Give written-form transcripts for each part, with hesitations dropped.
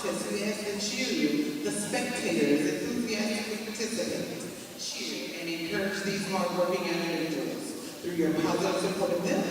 contest, we ask that you, the spectators, enthusiastically participate, cheer, and encourage these hardworking individuals through your positive support of them,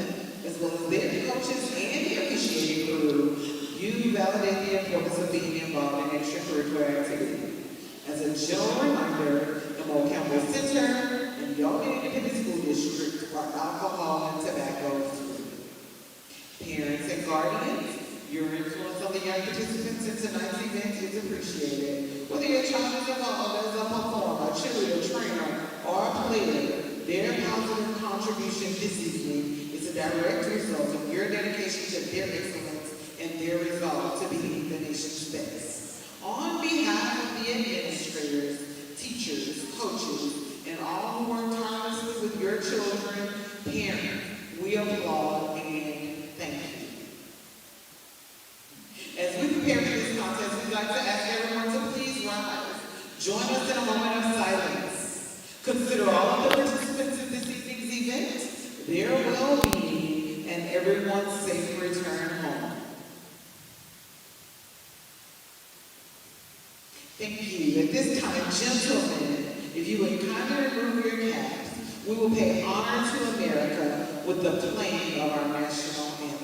as well as their coaches and the officiating crew. You validate the importance of being involved in extracurricular activity. As a general reminder, the Mo Campbell Center and the Albany Independent School District are alcohol and tobacco free. Parents and guardians, your influence on the young participants in tonight's event is appreciated. Whether your child is involved as a performer, cheerleader, trainer, or a player, their positive contribution this evening is a direct result of your dedication to their excellence and their resolve to be the nation's best. On behalf of the administrators, teachers, coaches, and all who work tirelessly with your children, parents, we applaud and thank you. As we prepare for this contest, we'd like to ask everyone to please rise. Join us in a moment of silence. Consider all of the participants in this evening's event, their well-being, and everyone's safe return home. Thank you. At this time, gentlemen, if you would kindly remove your caps, we will pay honor to America with the playing of our national anthem.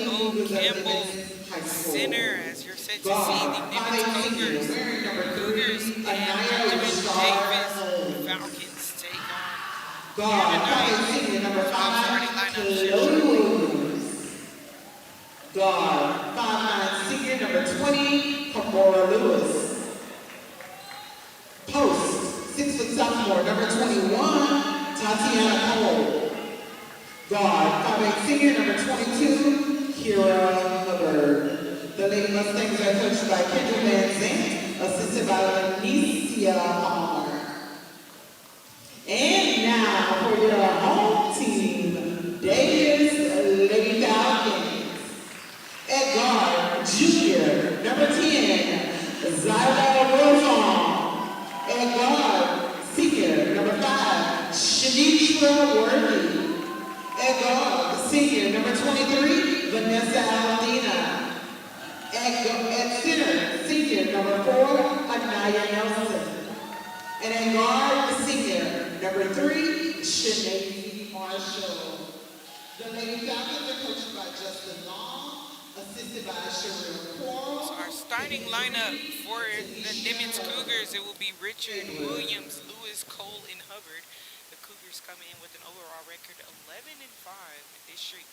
Mo Campbell Center, as you're set to see the Nimitz Cougars and Benjamin Davis Falcons take on here tonight. Starting lineup. Guard, 5'9" senior, number 20, Kamora Lewis. Post, 6' sophomore, number 21, Tatiana Cole. Guard, 5'8" senior, number 22, Kira Hubbard. The Lady Mustangs are coached by Kendra Van Zandt, assisted by Lanicia Palmer. And now for your home team, Davis Lady Falcons. At guard, junior, number 10, Zyla Wilson. At guard, Anaya Nelson. And at guard, the senior, number 3, Shanae Marshall. The Lady Falcons are coached by Justin Long, assisted by Sherelle Quarles. So our starting lineup for the Nimitz Cougars, it will be Richard, Williams, Lewis, Cole, and Hubbard. The Cougars come in with an overall record 11-5 in district.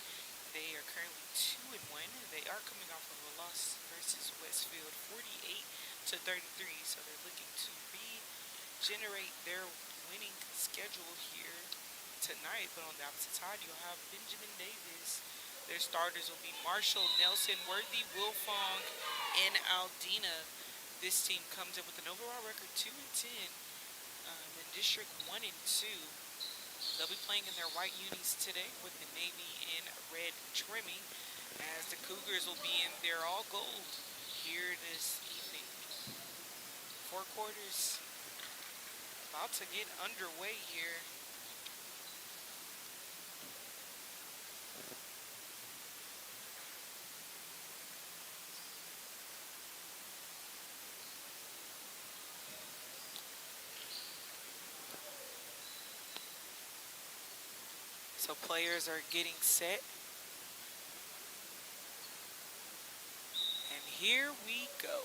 They are currently 2-1. They are coming off of a loss versus Westfield, 48-33. So they're looking to regenerate their winning schedule here tonight. But on the opposite side, you'll have Benjamin Davis. Their starters will be Marshall, Nelson, Worthy, Wilfong, and Aldina. This team comes in with an overall record 2-10 in District 1 and 2. They'll be playing in their white unis today with the navy and red trimming, as the Cougars will be in their all gold here this evening. 4 quarters about to get underway here. So players are getting set. And here we go.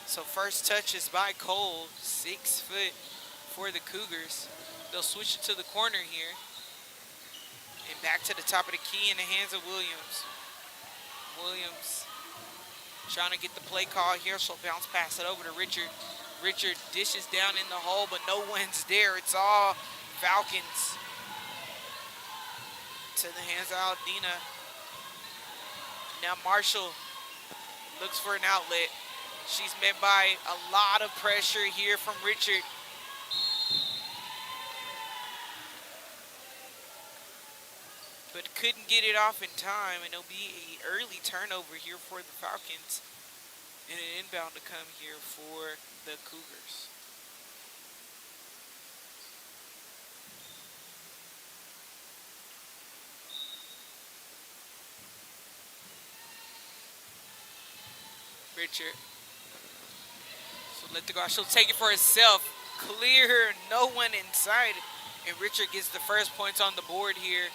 So first touch is by Cole, 6 foot for the Cougars. They'll switch it to the corner here. And back to the top of the key in the hands of Williams. Williams trying to get the play call here. She'll bounce pass it over to Richard. Richard dishes down in the hole, but no one's there. It's all Falcons. To the hands of Aldina. Now Marshall looks for an outlet. She's met by a lot of pressure here from Richard. But couldn't get it off in time, and it'll be an early turnover here for the Falcons, and an inbound to come here for the Cougars. Richard. So let the go. She'll take it for herself. Clear, no one inside, and Richard gets the first points on the board here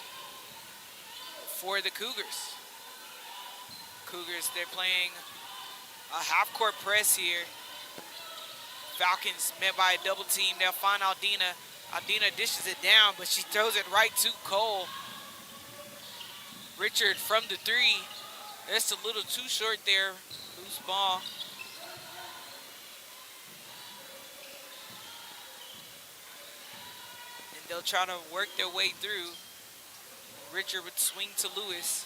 for the Cougars. Cougars, they're playing a half-court press here. Falcons met by a double team. They'll find Aldina. Aldina dishes it down, but she throws it right to Cole. Richard from the 3. That's a little too short there. Loose ball. And they'll try to work their way through. Richard would swing to Lewis.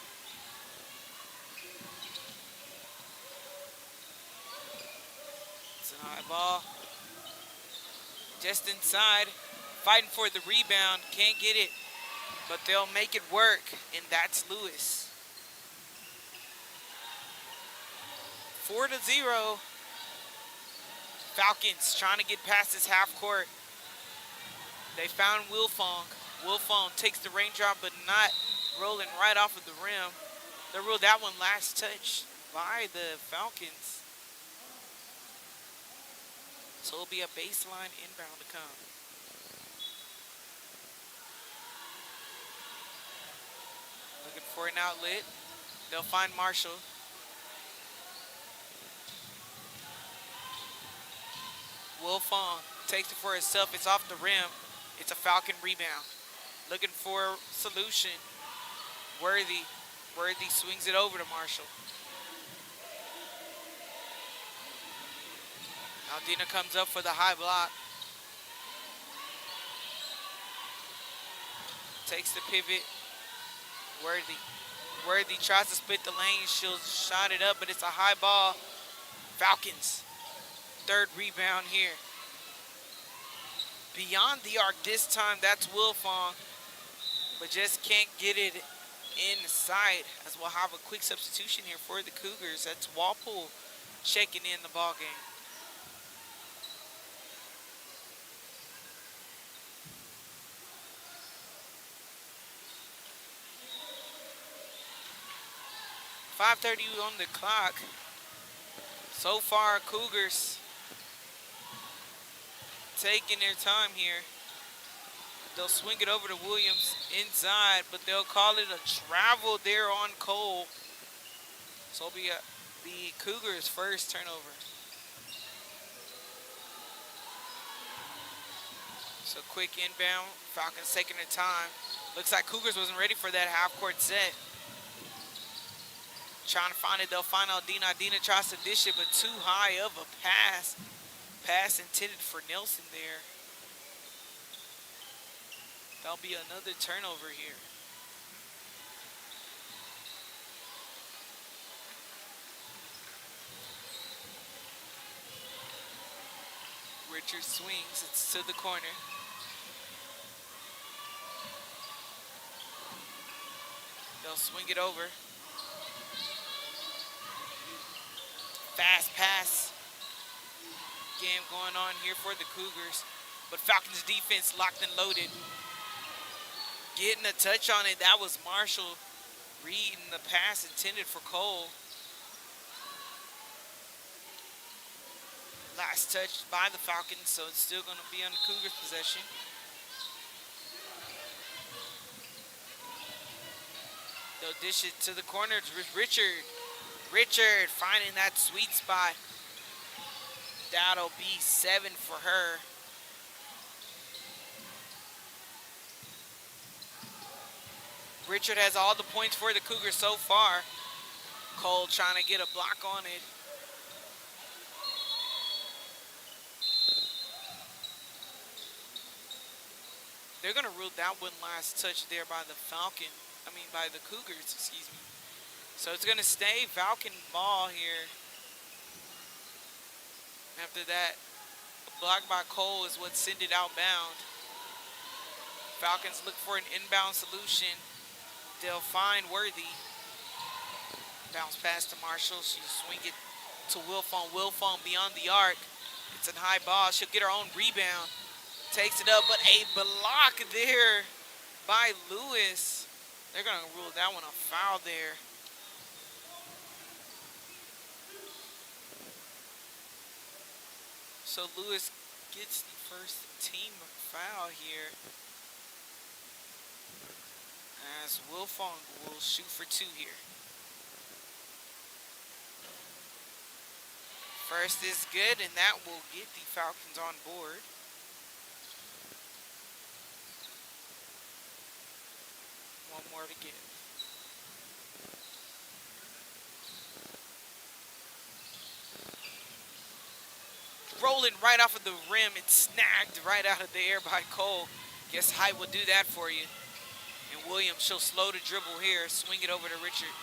It's an high ball. Just inside. Fighting for the rebound. Can't get it. But they'll make it work. And that's Lewis. 4-0. Falcons trying to get past this half court. They found Wilfong. Wilfong takes the raindrop, but not rolling right off of the rim. They ruled that one last touch by the Falcons. So it'll be a baseline inbound to come. Looking for an outlet. They'll find Marshall. Wilfong takes it for herself. It's off the rim. It's a Falcon rebound. Looking for a solution. Worthy swings it over to Marshall. Aldina comes up for the high block. Takes the pivot. Worthy tries to split the lane. She'll shot it up, but it's a high ball. Falcons. 3rd rebound here. Beyond the arc this time, that's Wilfong, but just can't get it inside, as we'll have a quick substitution here for the Cougars. That's Walpole checking in the ball game. 5:30 on the clock. So far, Cougars taking their time here. They'll swing it over to Williams inside, but they'll call it a travel there on Cole. So it'll be the Cougars' first turnover. So quick inbound. Falcons taking their time. Looks like Cougars wasn't ready for that half-court set. Trying to find it. They'll find Aldina. Aldina tries to dish it, but too high of a pass. Pass intended for Nelson there. That'll be another turnover here. Richard swings. It's to the corner. They'll swing it over. Fast pass game going on here for the Cougars. But Falcons defense locked and loaded. Getting a touch on it. That was Marshall reading the pass intended for Cole. Last touch by the Falcons, so it's still going to be on the Cougars' possession. They'll dish it to the corner. Richard. Richard finding that sweet spot. That'll be 7 for her. Richard has all the points for the Cougars so far. Cole trying to get a block on it. They're going to rule that one last touch there by the by the Cougars, excuse me. So it's going to stay Falcon ball here. After that, a block by Cole is what sent it outbound. Falcons look for an inbound solution. They'll find Worthy. Bounce pass to Marshall. She'll swing it to Wilfong. Wilfong beyond the arc. It's a high ball. She'll get her own rebound. Takes it up, but a block there by Lewis. They're going to rule that one a foul there. So Lewis gets the first team foul here. As Wilfong will shoot for 2 here. First is good, and that will get the Falcons on board. One more to give. Rolling right off of the rim. It's snagged right out of the air by Cole. Guess height will do that for you. And Williams, she'll slow the dribble here. Swing it over to Richard.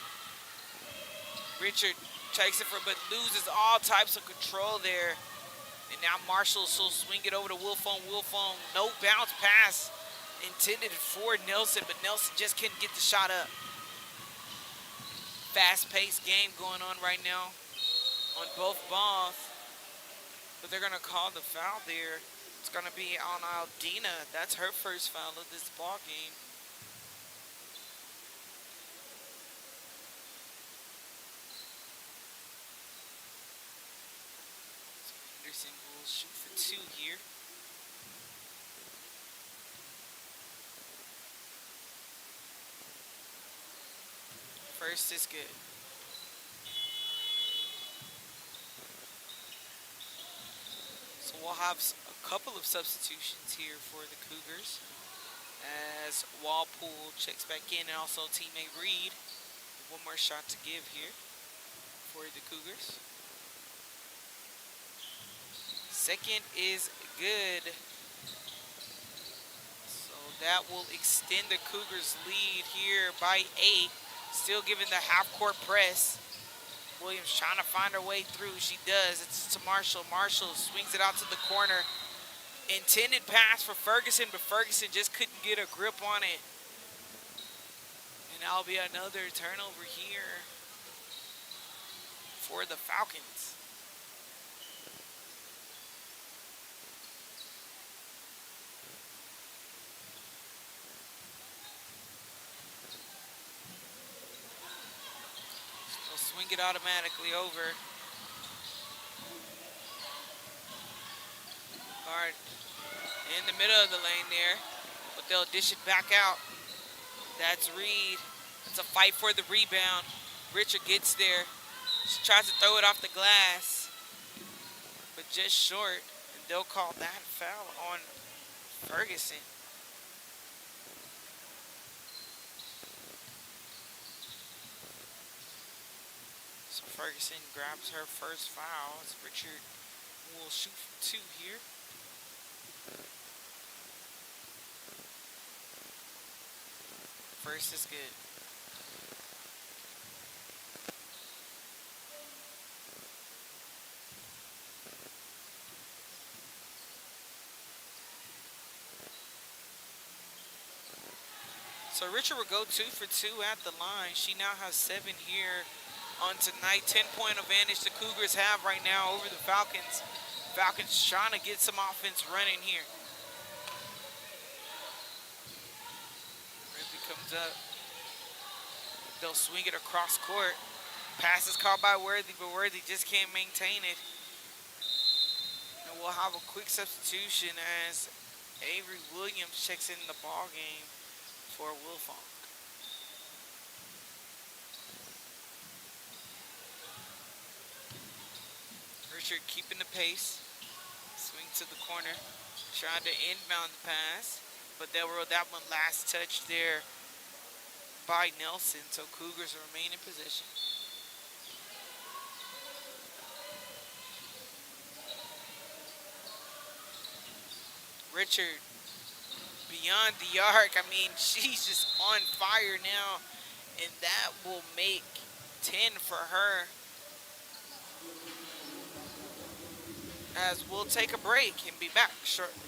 Richard takes it but loses all types of control there. And now Marshall will swing it over to Wilfong. Wilfong, no bounce pass intended for Nelson, but Nelson just couldn't get the shot up. Fast-paced game going on right now on both balls. But they're going to call the foul there. It's going to be on Aldina. That's her first foul of this ball game. So Henderson will shoot for 2 here. First is good. So we'll have a couple of substitutions here for the Cougars as Walpole checks back in, and also teammate Reed. One more shot to give here for the Cougars. Second is good. So that will extend the Cougars' lead here by 8. Still giving the half-court press. Williams trying to find her way through. She does. It's to Marshall. Marshall swings it out to the corner. Intended pass for Ferguson, but Ferguson just couldn't get a grip on it. And that'll be another turnover here for the Falcons. Swing it automatically over. Guard in the middle of the lane there, but they'll dish it back out. That's Reed. It's a fight for the rebound. Richard gets there. She tries to throw it off the glass, but just short. And they'll call that foul on Ferguson. So Ferguson grabs her first foul as Richard will shoot for 2 here. First is good. So Richard will go 2 for 2 at the line. She now has 7 here on tonight. 10-point advantage the Cougars have right now over the Falcons. Falcons trying to get some offense running here. Ridley comes up. They'll swing it across court. Pass is caught by Worthy, but Worthy just can't maintain it. And we'll have a quick substitution as Avery Williams checks in the ball game for Wilfong. Richard keeping the pace. Swing to the corner. Tried to inbound the pass, but they were that one last touch there by Nelson, so Cougars remain in possession. Richard beyond the arc. I mean, she's just on fire now, and that will make 10 for her. As we'll take a break and be back shortly.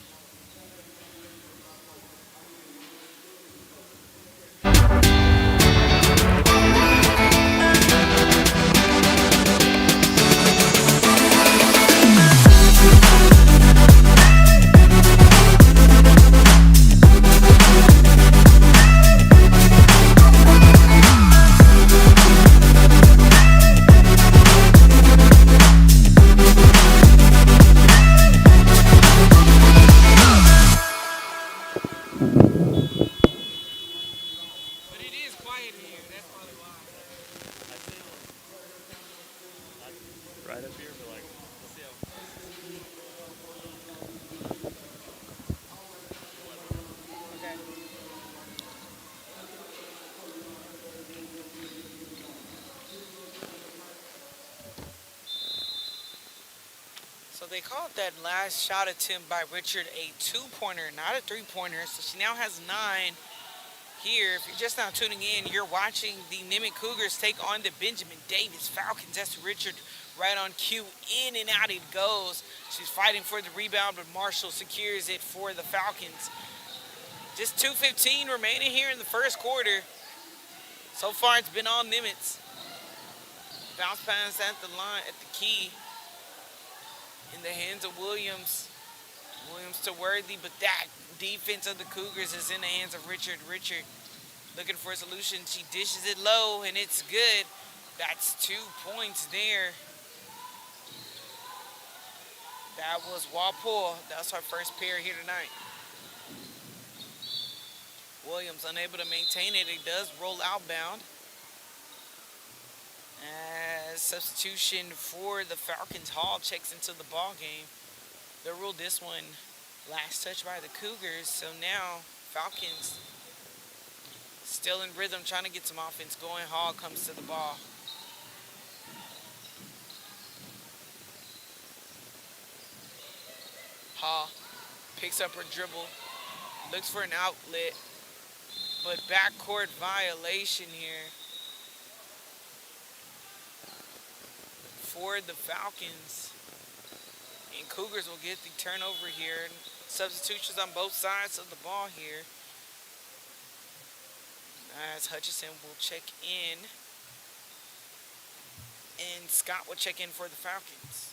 So they called that last shot attempt by Richard a 2-pointer, not a 3-pointer. So she now has 9 here. If you're just now tuning in, you're watching the Nimitz Cougars take on the Benjamin Davis Falcons. That's Richard right on cue. In and out it goes. She's fighting for the rebound, but Marshall secures it for the Falcons. Just 2:15 remaining here in the first quarter. So far it's been all Nimitz. Bounce pass at the line, at the key. In the hands of Williams. Williams to Worthy, but that defense of the Cougars is in the hands of Richard. Richard looking for a solution. She dishes it low, and it's good. That's 2 points there. That was Walpole. That's our first pair here tonight. Williams unable to maintain it. It does roll outbound. As substitution for the Falcons, Hall checks into the ball game. They ruled this one last touch by the Cougars. So now Falcons still in rhythm, trying to get some offense going. Hall comes to the ball. Hall picks up her dribble, looks for an outlet, but backcourt violation here for the Falcons. And Cougars will get the turnover here. Substitutions on both sides of the ball here. As Hutchison will check in. And Scott will check in for the Falcons.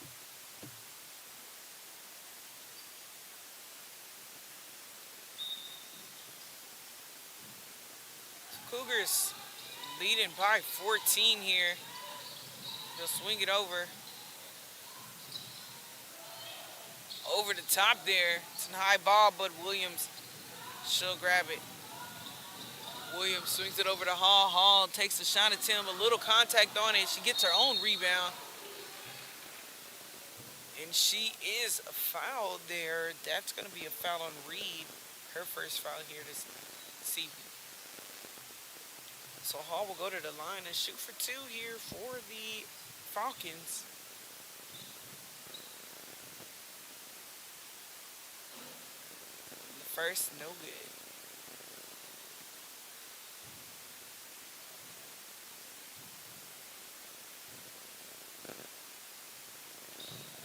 Cougars leading by 14 here They'll swing it over the top there. It's a high ball, but Williams, she'll grab it. Williams swings it over to Hall. Hall takes a shot at Tim. A little contact on it. She gets her own rebound. And she is fouled there. That's going to be a foul on Reed. Her first foul here this season. So Hall will go to the line and shoot for two here for the Falcons. The first, no good.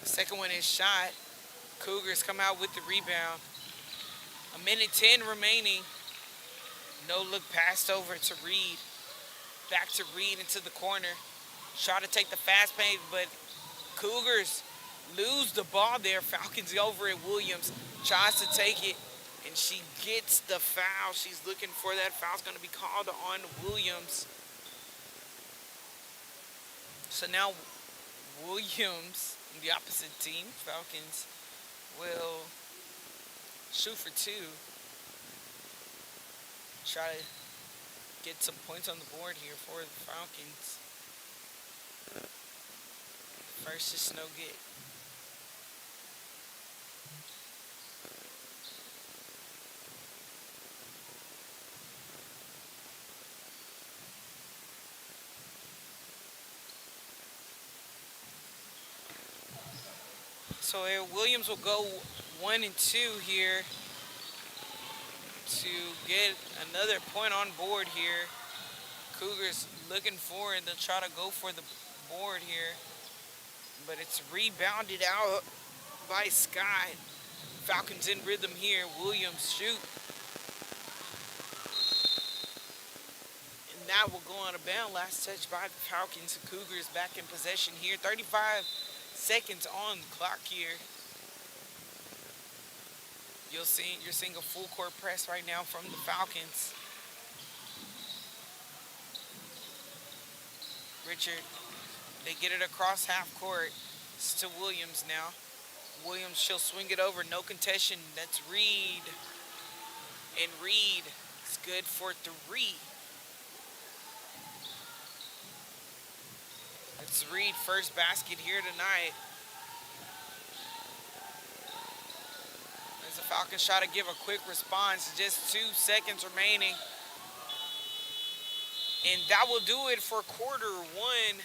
The second one is shot. Cougars come out with the rebound. 1:10 remaining. No look passed over to Reed. Back to Reed into the corner. Try to take the fast pace, but Cougars lose the ball there. Falcons over at Williams. Tries to take it, and she gets the foul. She's looking for that. Foul's going to be called on Williams. So now Williams, the opposite team, Falcons, will shoot for two. Try to get some points on the board here for the Falcons. First is no good. So Williams will go 1 and 2 here to get another point on board here. Cougars looking for it. They'll try to go for the board here, but it's rebounded out by Sky. Falcons in rhythm here. Williams shoot. And that will go on a bound. Last touch by the Falcons. Cougars back in possession here. 35 seconds on the clock here. You're seeing a full court press right now from the Falcons. Richard, they get it across half court. It's to Williams now. Williams, she'll swing it over. No contention. That's Reed. And Reed is good for 3. It's Reed first basket here tonight. As the Falcons try to give a quick response. Just 2 seconds remaining. And that will do it for quarter one.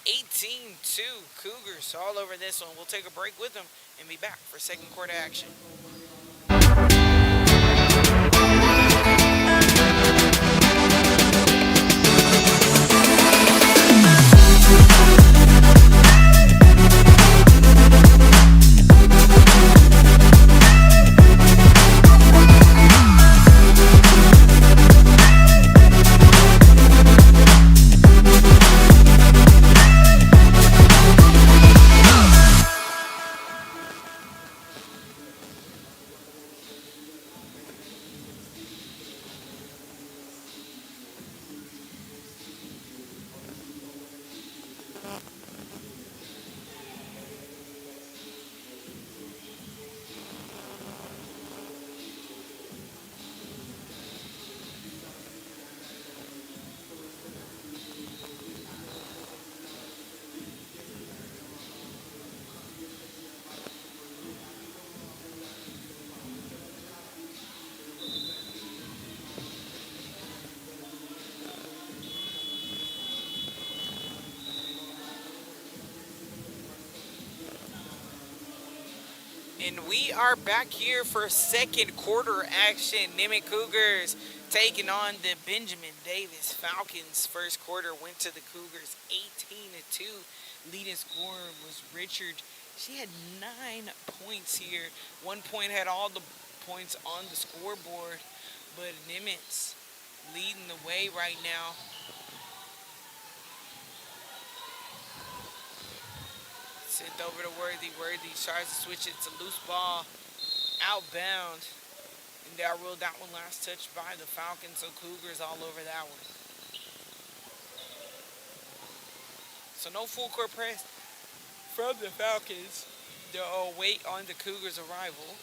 18-2 Cougars all over this one. We'll take a break with them and be back for second quarter action. And we are back here for second quarter action. Nimitz Cougars taking on the Benjamin Davis Falcons. First quarter went to the Cougars 18-2. Leading scorer was Richard. She had 9 points here. 1 point had all the points on the scoreboard. But Nimitz leading the way right now. Sent over to Worthy. Worthy tries to switch it. It's a loose ball. Outbound. And they ruled that one last touch by the Falcons. So Cougars all over that one. So no full court press from the Falcons. They'll wait on the Cougars' arrival.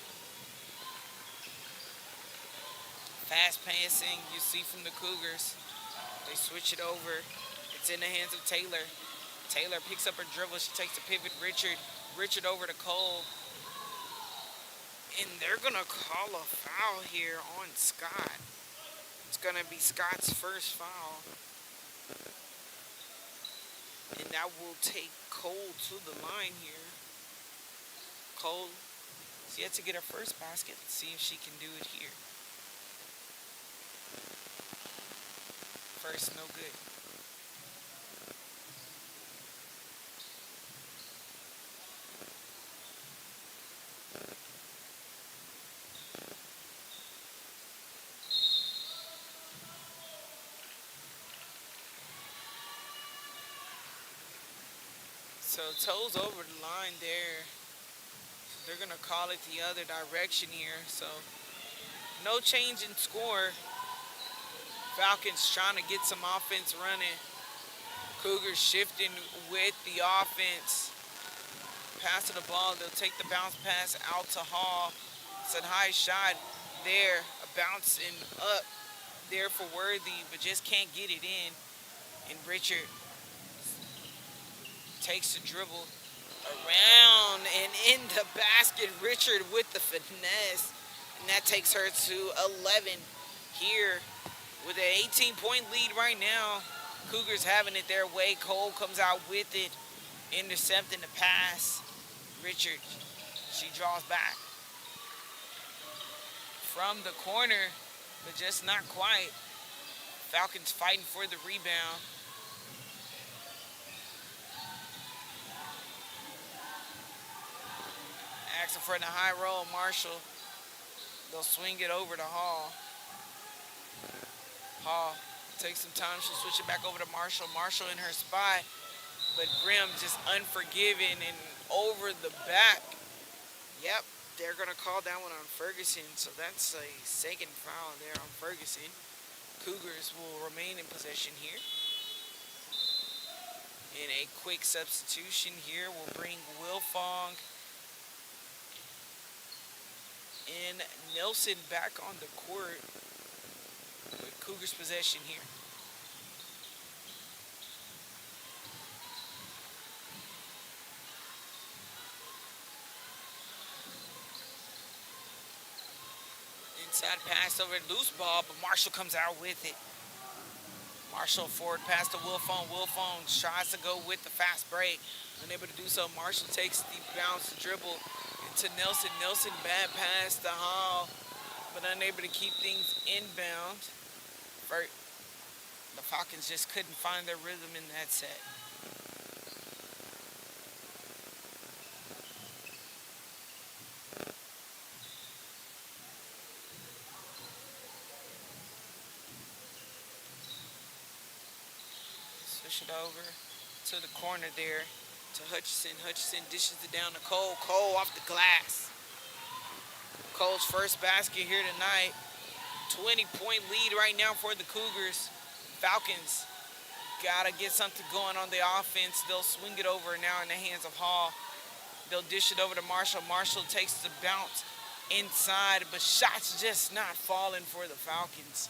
Fast passing, you see from the Cougars. They switch it over. It's in the hands of Taylor. Taylor picks up her dribble. She takes the pivot. Richard over to Cole. And they're going to call a foul here on Scott. It's going to be Scott's first foul. And that will take Cole to the line here. Cole is yet to get her first basket. Let's see if she can do it here. First, no good. So toes over the line there. They're going to call it the other direction here. So no change in score. Falcons trying to get some offense running. Cougars shifting with the offense. Passing the ball. They'll take the bounce pass out to Hall. It's a high shot there. A bouncing up there for Worthy, but just can't get it in. And Richard takes the dribble around and in the basket. Richard with the finesse. And that takes her to 11 here with an 18-point lead right now. Cougars having it their way. Cole comes out with it, intercepting the pass. Richard, she draws back from the corner, but just not quite. Falcons fighting for the rebound. Axel for the high roll, Marshall. They'll swing it over to Hall. Hall takes some time. She'll switch it back over to Marshall. Marshall in her spot, but Grimm just unforgiving and over the back. Yep, they're going to call that one on Ferguson. So that's a second foul there on Ferguson. Cougars will remain in possession here. And a quick substitution here will bring Wilfong and Nelson back on the court with Cougars possession here. Inside pass over loose ball, but Marshall comes out with it. Marshall forward pass to Wilfong. Wilfong tries to go with the fast break. Unable to do so. Marshall takes the bounce dribble to Nelson. Nelson bad pass to Hall, but unable to keep things inbound. The Falcons just couldn't find their rhythm in that set. Switch it over to the corner there to Hutchison. Hutchison dishes it down to Cole. Cole off the glass. Cole's first basket here tonight. 20-point lead right now for the Cougars. Falcons gotta get something going on the offense. They'll swing it over now in the hands of Hall. They'll dish it over to Marshall. Marshall takes the bounce inside, but shots just not falling for the Falcons.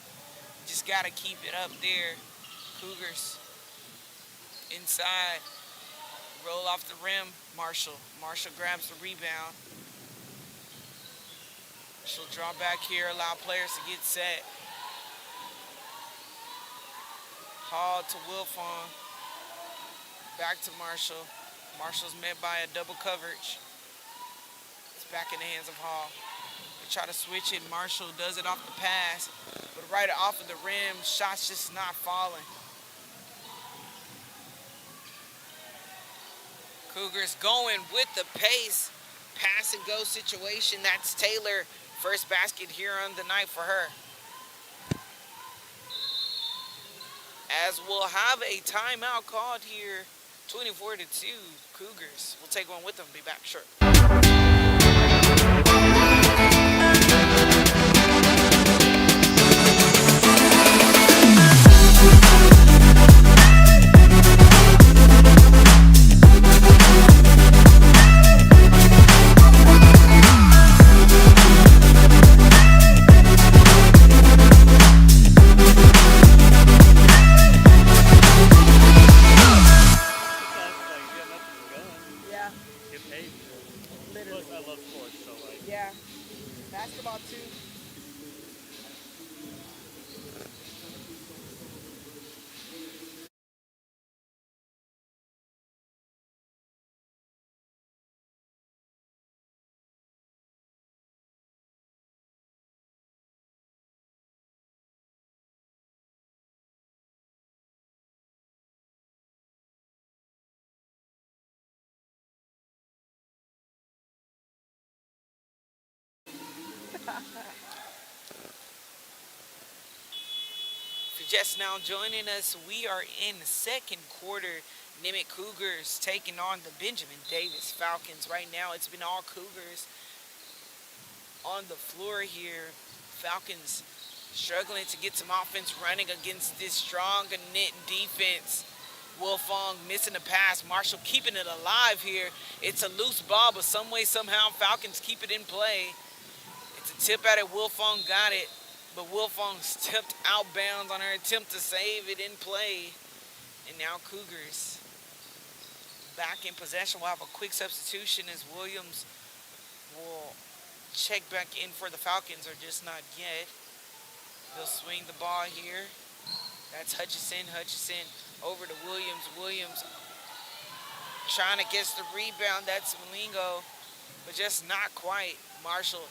Just gotta keep it up there. Cougars inside. Roll off the rim, Marshall. Marshall grabs the rebound. She'll draw back here, allow players to get set. Hall to Wilfong. Back to Marshall. Marshall's met by a double coverage. It's back in the hands of Hall. They try to switch it. Marshall does it off the pass, but right off of the rim, shots just not falling. Cougars going with the pace. Pass and go situation. That's Taylor. First basket here on the night for her. As we'll have a timeout called here. 24-2 Cougars. We'll take one with them. Be back shortly. If you're just now joining us, we are in the second quarter. Nimitz Cougars taking on the Benjamin Davis Falcons. Right now, it's been all Cougars on the floor here. Falcons struggling to get some offense running against this strong knit defense. Wolfong missing a pass. Marshall keeping it alive here. It's a loose ball, but some way, somehow, Falcons keep it in play. It's a tip at it. Wolfong got it, but Wolfong stepped outbounds on her attempt to save it in play. And now Cougars back in possession. We'll have a quick substitution as Williams will check back in for the Falcons, or just not yet. They'll swing the ball here. That's Hutchison. Hutchison over to Williams. Williams trying to get the rebound. That's Malingo, but just not quite. Marshall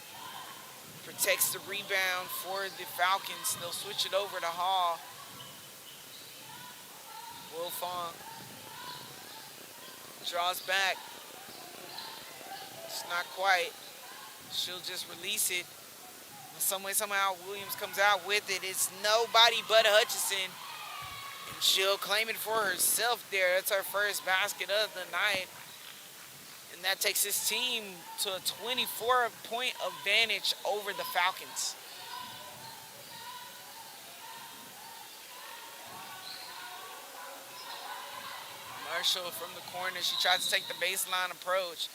protects the rebound for the Falcons. They'll switch it over to Hall. Wolfong draws back. It's not quite. She'll just release it. Some way, somehow, Williams comes out with it. It's nobody but Hutchison. And she'll claim it for herself there. That's her first basket of the night. And that takes his team to a 24-point advantage over the Falcons. Marshall from the corner. She tries to take the baseline approach.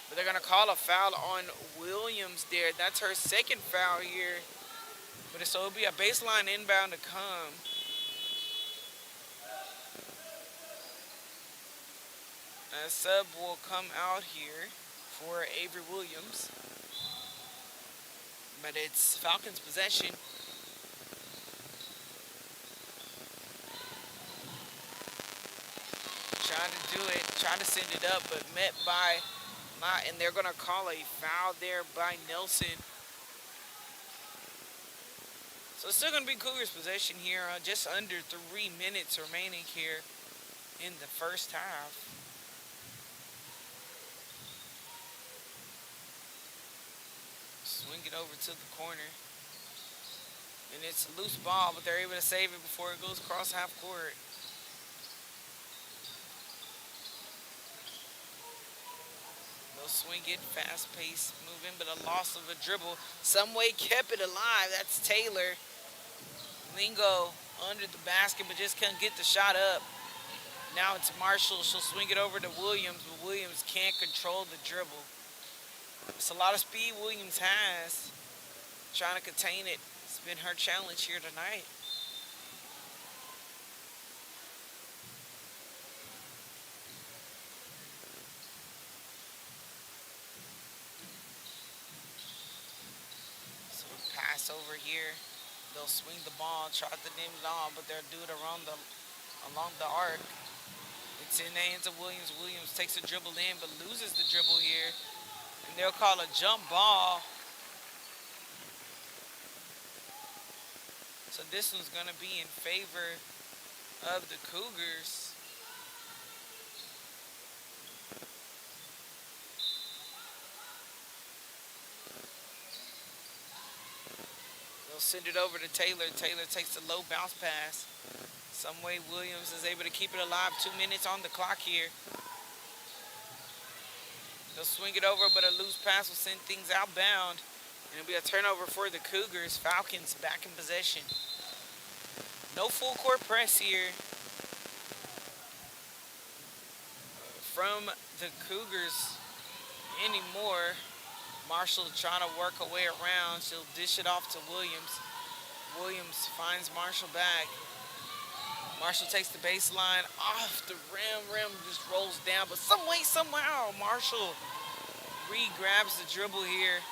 But they're going to call a foul on Williams there. That's her second foul here. But so it'll be a baseline inbound to come. A sub will come out here for Avery Williams. But it's Falcons possession. Trying to do it, trying to send it up, but met by and they're going to call a foul there by Nelson. So it's still going to be Cougars possession here. Just under 3 minutes remaining here in the first half. Swing it over to the corner. And it's a loose ball, but they're able to save it before it goes across half court. Swing it, fast pace, moving, but a loss of a dribble. Some way kept it alive. That's Taylor. Lingo under the basket, but just couldn't get the shot up. Now it's Marshall. She'll swing it over to Williams, but Williams can't control the dribble. It's a lot of speed Williams has. Trying to contain it. It's been her challenge here tonight. Over here, they'll swing the ball, try to name it on, but they'll do it along the arc. It's in the hands of Williams. Williams takes a dribble in, but loses the dribble here, and they'll call a jump ball. So this one's going to be in favor of the Cougars. Send it over to Taylor. Taylor takes the low bounce pass. Some way Williams is able to keep it alive. 2 minutes on the clock here. They'll swing it over, but a loose pass will send things outbound. And it'll be a turnover for the Cougars. Falcons back in possession. No full court press here from the Cougars anymore. Marshall trying to work her way around. She'll dish it off to Williams. Williams finds Marshall back. Marshall takes the baseline off the rim. Rim just rolls down, but some way, somehow, Marshall re-grabs the dribble here.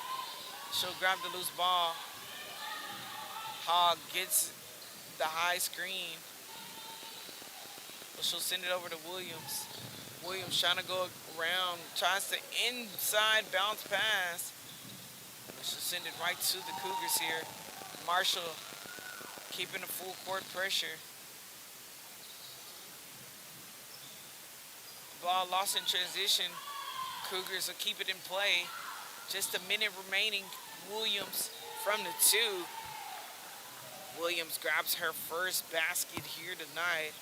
She'll grab the loose ball. Hogg gets the high screen. But she'll send it over to Williams. Williams trying to go around, tries to inside bounce pass. She'll send it right to the Cougars here. Marshall keeping the full court pressure. Ball lost in transition. Cougars will keep it in play. Just a minute remaining. Williams from the two. Williams grabs her first basket here tonight.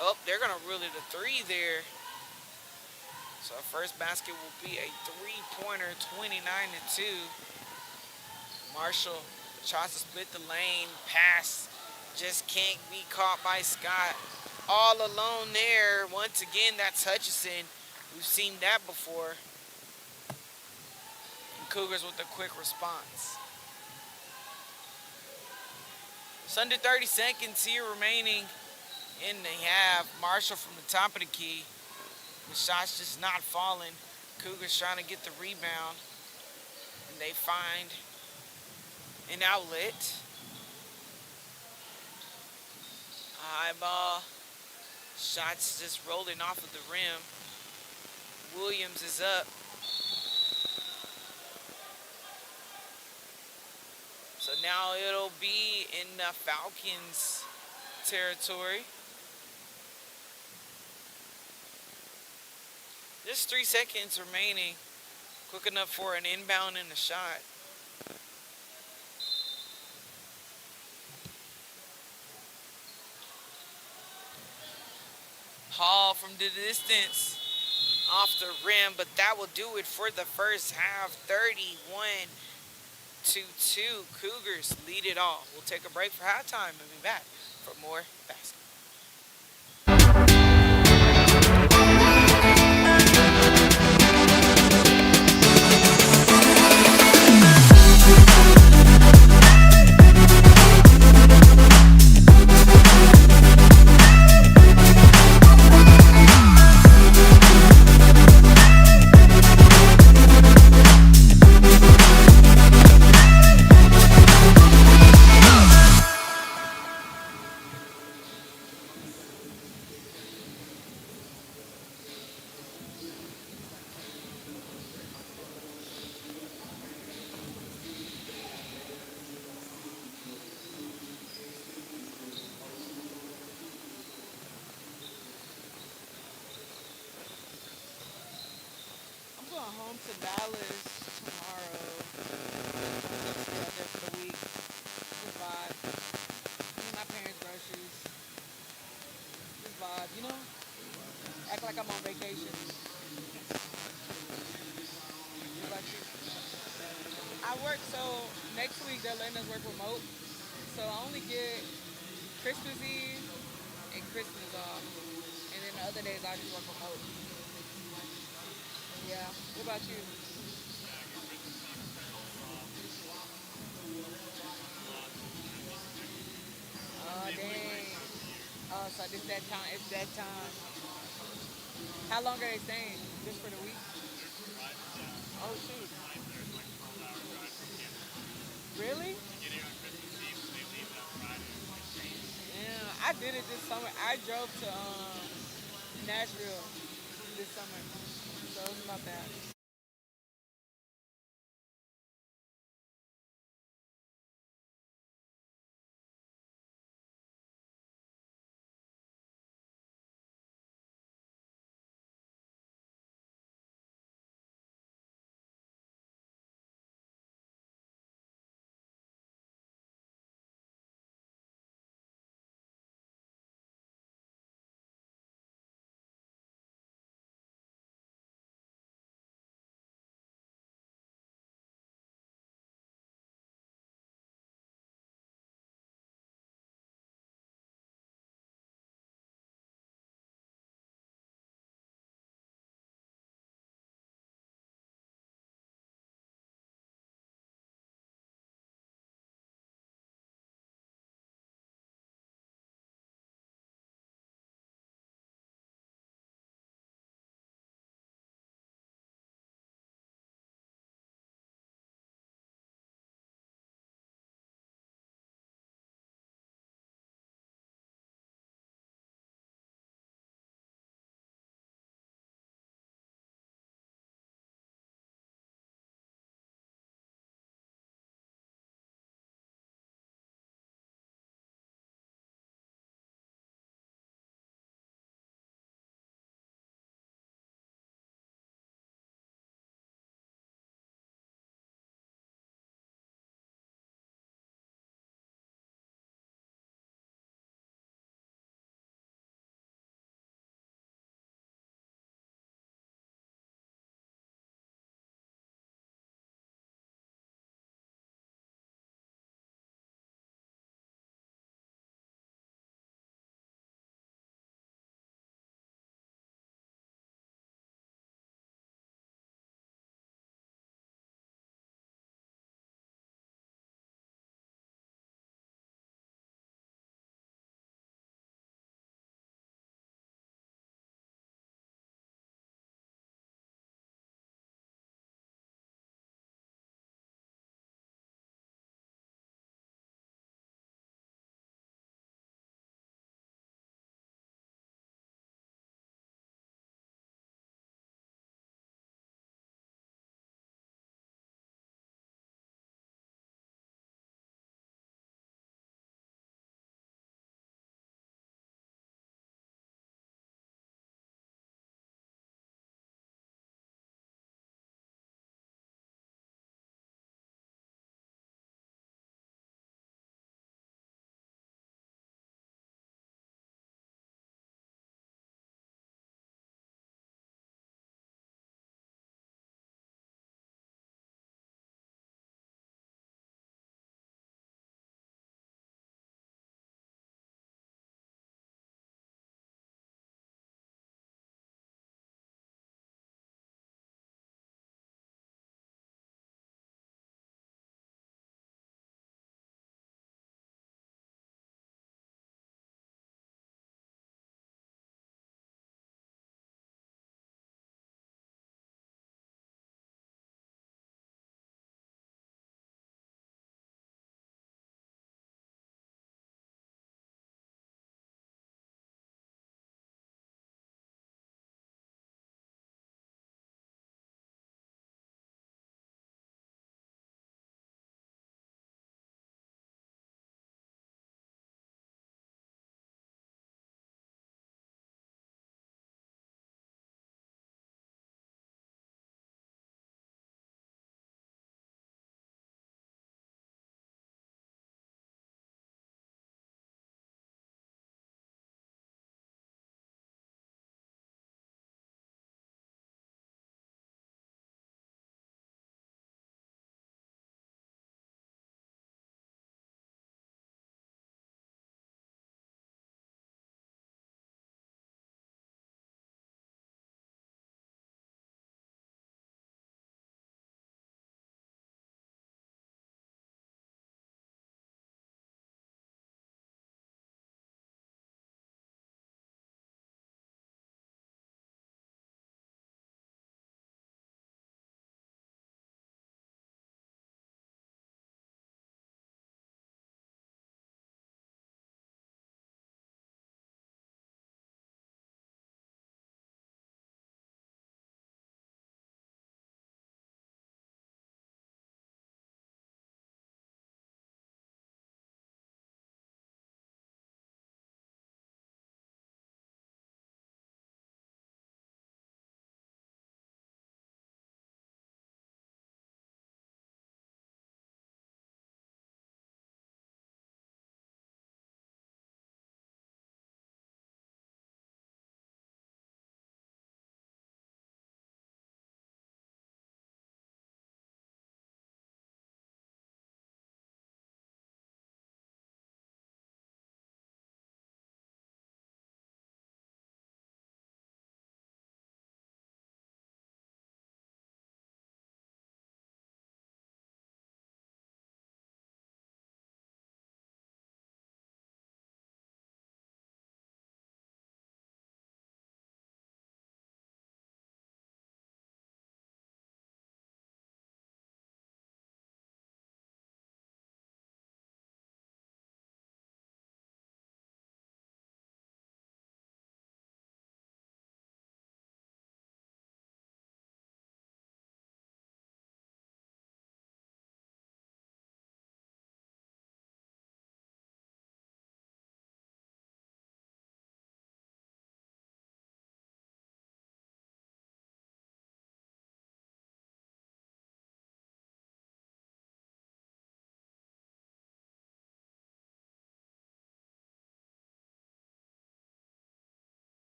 Oh, they're going to rule it a three there. So our first basket will be a three-pointer, 29-2. Marshall tries to split the lane. Pass just can't be caught by Scott. All alone there. Once again, that's Hutchison. We've seen that before. And Cougars with a quick response. It's under 30 seconds here remaining in the half. Marshall from the top of the key. The shot's just not falling. Cougars trying to get the rebound. And they find an outlet. High ball. Shots just rolling off of the rim. Williams is up. So now it'll be in the Falcons territory. Just 3 seconds remaining. Quick enough for an inbound and a shot. Hall from the distance off the rim, but that will do it for the first half. 31-2. Cougars lead it all. We'll take a break for halftime and be back for more basketball. Home to Dallas tomorrow. Stay out there for the week. Just vibe. Eat my parents' groceries. Just vibe, you know? Act like I'm on vacation. What about you? I work, so next week they're letting us work remote. So I only get Christmas Eve and Christmas off. And then the other days I just work remote. Yeah. What about you? Oh, dang. Oh, so it's that time. It's that time. How long are they staying? Just for the week? Oh, shoot. Really? Yeah, I did it this summer. I drove to Nashville this summer. So it was about that.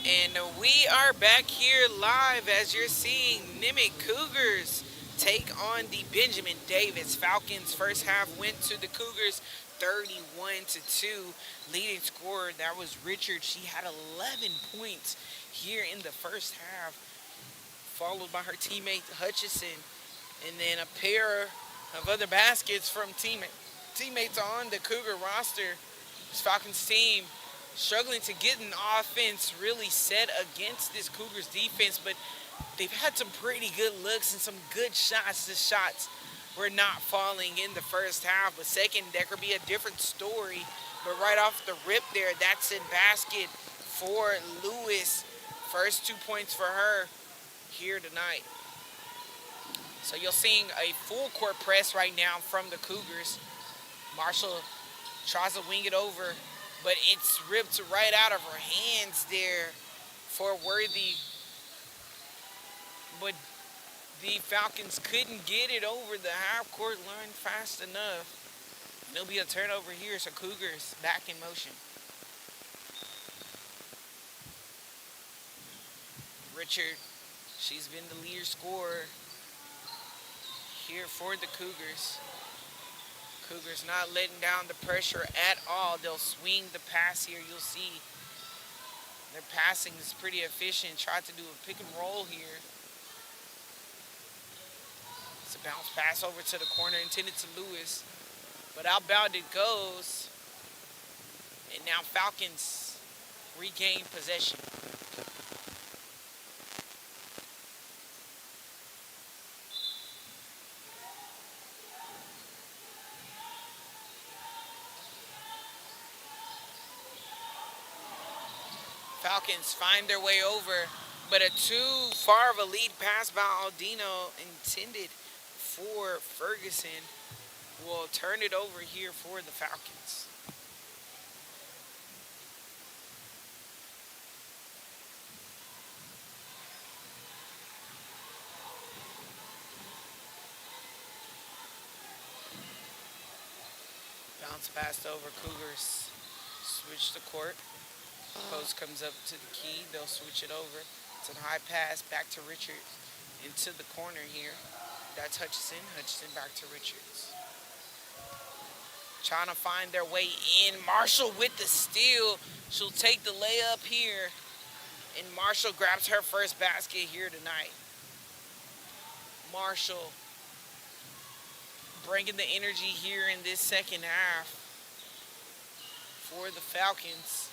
And we are back here live as you're seeing Nimitz Cougars take on the Benjamin Davis Falcons. First half went to the Cougars 31 to 2. Leading scorer, that was Richard. She had 11 points here in the first half, followed by her teammate Hutchison. And then a pair of other baskets from teammates on the Cougar roster. This Falcons team struggling to get an offense really set against this Cougars defense, but they've had some pretty good looks and some good shots. The shots were not falling in the first half, but second, that could be a different story. But right off the rip there, that's a basket for Lewis. First 2 points for her here tonight. So you're seeing a full court press right now from the Cougars. Marshall tries to wing it over, but it's ripped right out of her hands there for Worthy. But the Falcons couldn't get it over the half-court line fast enough. There'll be a turnover here, so Cougars back in motion. Richard, she's been the leader scorer here for the Cougars. Cougars not letting down the pressure at all. They'll swing the pass here. You'll see their passing is pretty efficient. Tried to do a pick and roll here. It's a bounce pass over to the corner intended to Lewis. But outbound it goes. And now Falcons regain possession. Falcons find their way over, but a too far of a lead pass by Aldino intended for Ferguson will turn it over here for the Falcons. Bounce passed over. Cougars switch the court. Post comes up to the key. They'll switch it over. It's a high pass back to Richards into the corner here. That's Hutchison. Hutchison back to Richards. Trying to find their way in. Marshall with the steal. She'll take the layup here. And Marshall grabs her first basket here tonight. Marshall bringing the energy here in this second half for the Falcons.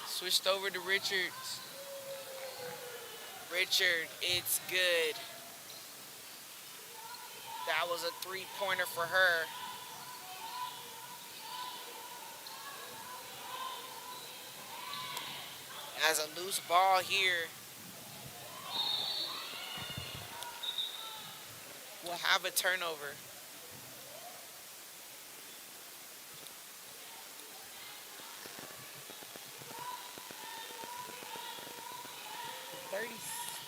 Switched over to Richards. Richard, it's good. That was a three-pointer for her. As a loose ball here. We'll have a turnover.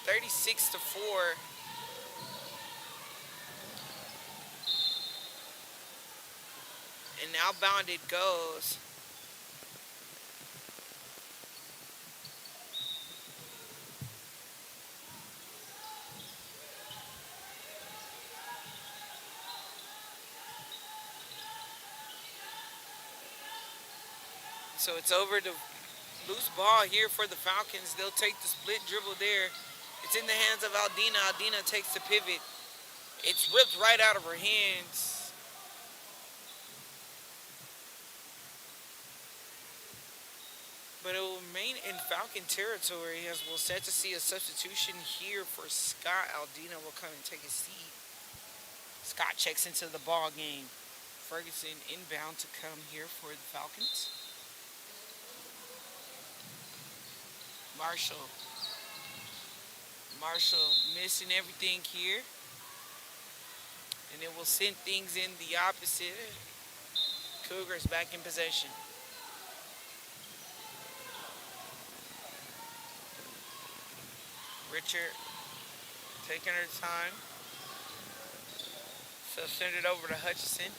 $36-4. And outbound it goes. So it's over to loose ball here for the Falcons. They'll take the split dribble there. It's in the hands of Aldina. Aldina takes the pivot. It's ripped right out of her hands. But it will remain in Falcon territory as we'll set to see a substitution here for Scott. Aldina will come and take a seat. Scott checks into the ball game. Ferguson inbound to come here for the Falcons. Marshall missing everything here. And it will send things in the opposite. Cougars back in possession. Richard taking her time. So send it over to Hutchison.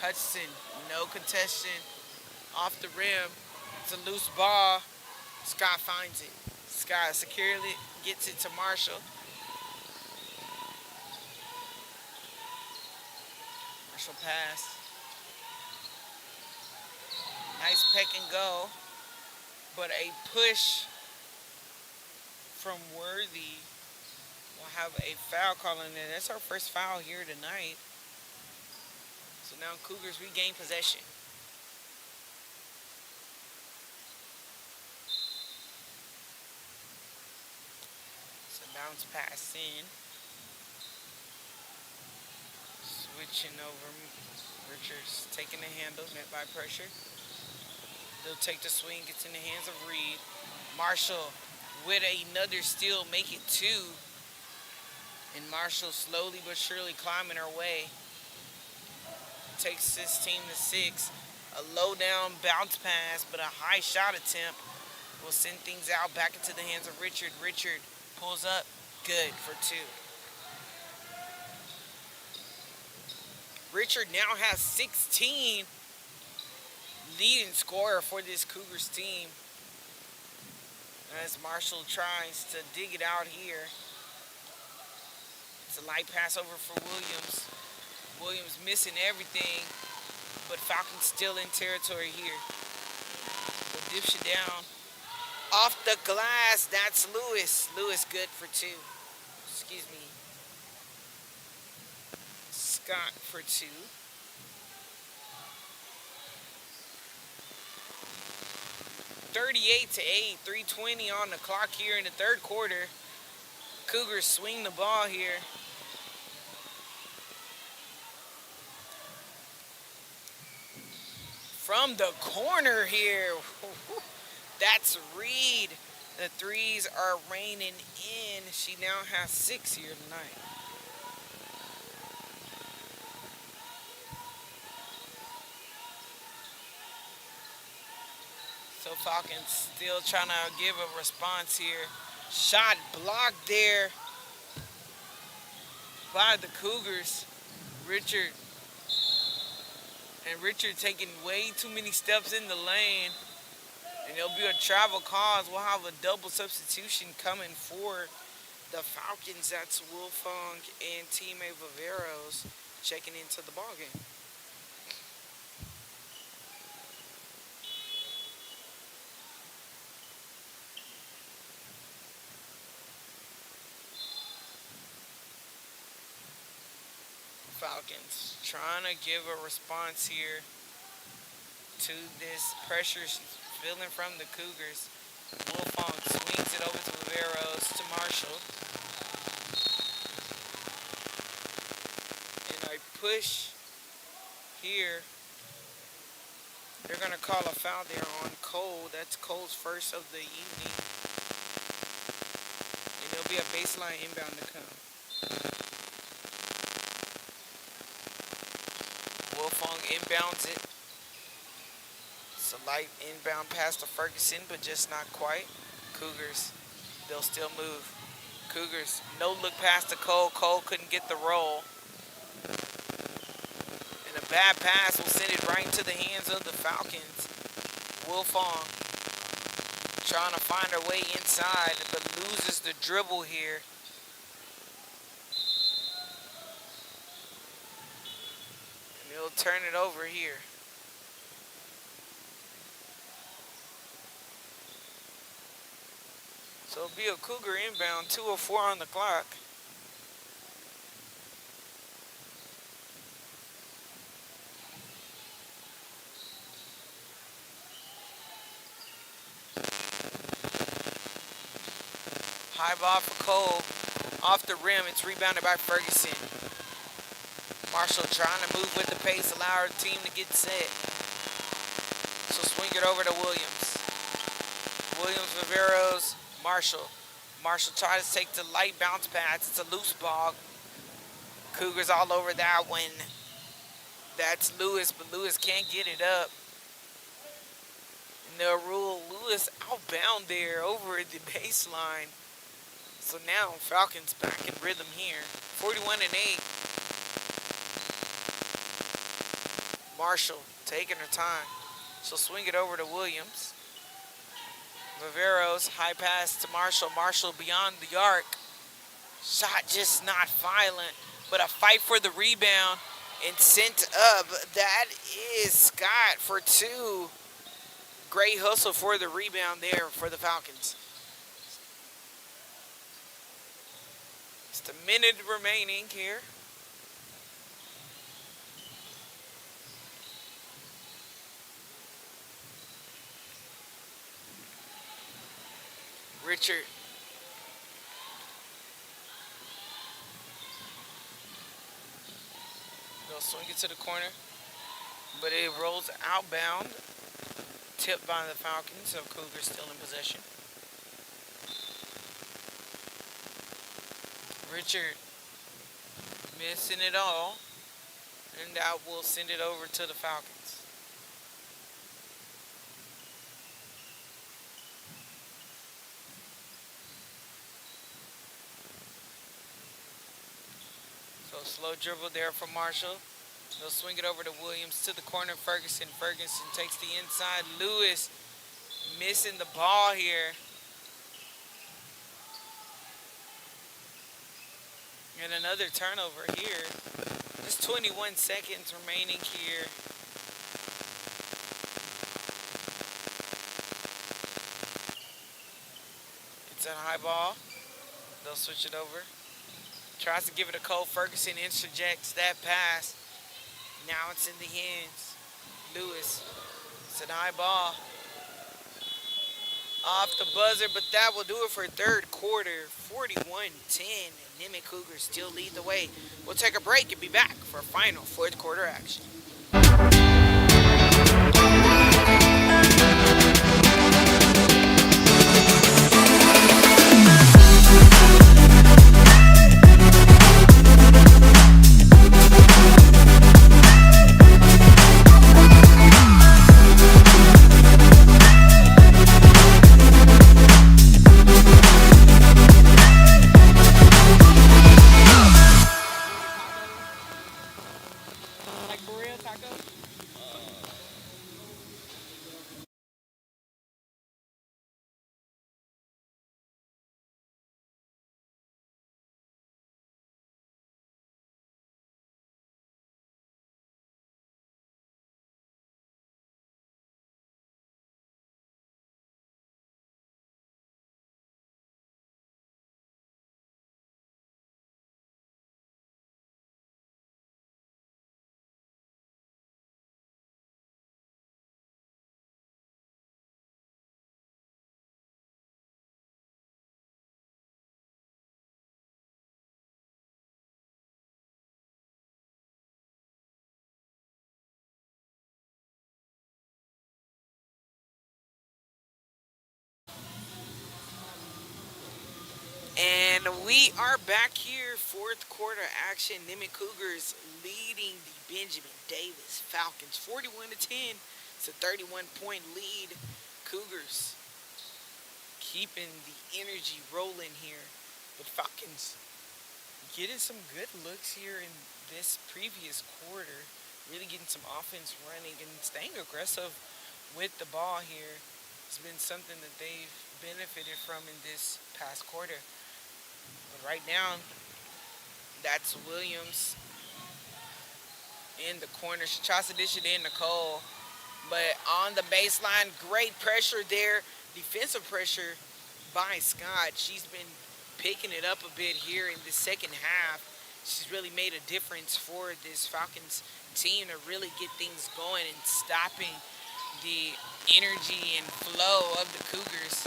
Hutchison, no contestation off the rim. It's a loose ball. Scott finds it. Scott securely gets it to Marshall. Marshall pass. Nice peck and go. But a push from Worthy will have a foul call in there. That's our first foul here tonight. So now Cougars regain possession. So bounce pass in. Switching over. Richards taking the handle, met by pressure. They'll take the swing, gets in the hands of Reed. Marshall with another steal, make it two. And Marshall slowly but surely climbing her way. Takes his team to 6. A low down bounce pass, but a high shot attempt will send things out back into the hands of Richard. Richard pulls up, good for 2. Richard now has 16, leading scorer for this Cougars team. As Marshall tries to dig it out here. It's a light pass over for Williams. Williams missing everything, but Falcons still in territory here. So dips it down. Off the glass, that's Lewis. Lewis good for 2. Excuse me. Scott for 2. (38-8), 3:20 on the clock here in the third quarter. Cougars swing the ball here. From the corner here, that's Reed. The threes are raining in. She now has 6 here tonight. So Falcons still trying to give a response here. Shot blocked there by the Cougars. Richard taking way too many steps in the lane. And there'll be a travel cause. We'll have a double substitution coming for the Falcons. That's Wolfong and teammate Viveros checking into the ballgame. Falcons trying to give a response here to this pressure she's feeling from the Cougars. Wolfong swings it over to Viveros, to Marshall. And a push here. They're going to call a foul there on Cole. That's Cole's first of the evening. And there'll be a baseline inbound to come. Wolfong inbounds it. It's a light inbound pass to Ferguson, but just not quite. Cougars, they'll still move. Cougars, no look pass to Cole. Cole couldn't get the roll. And a bad pass will send it right into the hands of the Falcons. Wolfong trying to find her way inside, but loses the dribble here. He'll turn it over here. So it'll be a Cougar inbound, 2:04 on the clock. High ball for Cole. Off the rim, it's rebounded by Ferguson. Marshall trying to move with the pace, allow her team to get set. So swing it over to Williams. Williams, Viveros, Marshall. Marshall tries to take the light bounce pass. It's a loose ball. Cougars all over that one. That's Lewis, but Lewis can't get it up. And they'll rule Lewis outbound there over the baseline. So now Falcons back in rhythm here. 41-8. Marshall taking her time. She'll swing it over to Williams. Viveros, high pass to Marshall. Marshall beyond the arc. Shot just not violent, but a fight for the rebound and sent up. That is Scott for two. Great hustle for the rebound there for the Falcons. Just a minute remaining here. Richard. They'll swing it to the corner, but it rolls outbound. Tipped by the Falcons, so Cougars still in possession. Richard missing it all, and that will send it over to the Falcons. So slow dribble there from Marshall. They'll swing it over to Williams to the corner. Ferguson takes the inside. Lewis missing the ball here. And another turnover here. Just 21 seconds remaining here. It's a high ball. They'll switch it over. Tries to give it a Cole. Ferguson interjects that pass. Now it's in the hands. Lewis. It's a high ball. Off the buzzer, but that will do it for third quarter. 41-10. Nimitz Cougars still lead the way. We'll take a break and be back for final fourth quarter action. Like for real tacos? And we are back here, fourth quarter action. Nimitz Cougars leading the Benjamin Davis Falcons 41-10. It's a 31-point lead. Cougars keeping the energy rolling here. But Falcons getting some good looks here in this previous quarter. Really getting some offense running and staying aggressive with the ball here. It's been something that they've benefited from in this past quarter. But right now, that's Williams in the corner. She tries to dish it in Nicole. But on the baseline, great pressure there. Defensive pressure by Scott. She's been picking it up a bit here in the second half. She's really made a difference for this Falcons team to really get things going and stopping the energy and flow of the Cougars.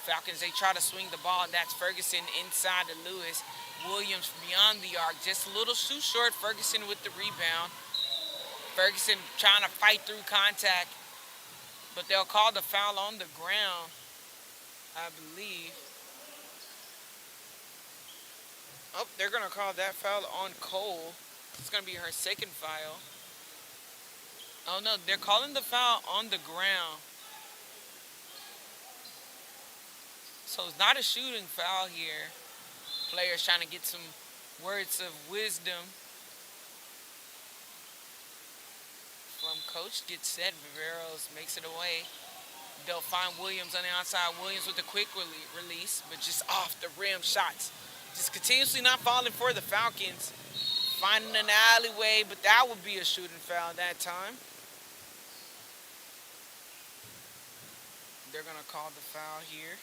Falcons, they try to swing the ball. That's Ferguson inside to Lewis. Williams beyond the arc, just a little too short. Ferguson with the rebound. Ferguson trying to fight through contact, but they'll call the foul on the ground, I believe. Oh, they're going to call that foul on Cole. It's going to be her second foul. Oh, no, they're calling the foul on the ground. So it's not a shooting foul here. Players trying to get some words of wisdom from Coach. Gets set. Viveros makes it away. They'll find Williams on the outside. Williams with a quick release, but just off the rim shots. Just continuously not falling for the Falcons. Finding an alleyway, but that would be a shooting foul that time. They're going to call the foul here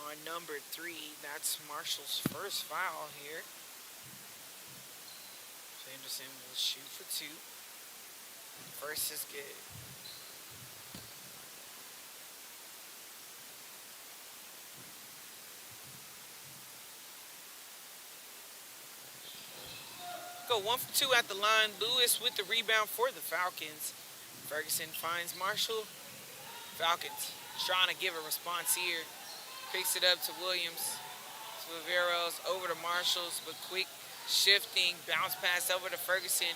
on number 3. That's Marshall's first foul here. Anderson will shoot for 2. First is good. Go 1 for 2 at the line. Lewis with the rebound for the Falcons. Ferguson finds Marshall. Falcons trying to give a response here. Picks it up to Williams. To Viveros, over to Marshalls, but quick shifting. Bounce pass over to Ferguson.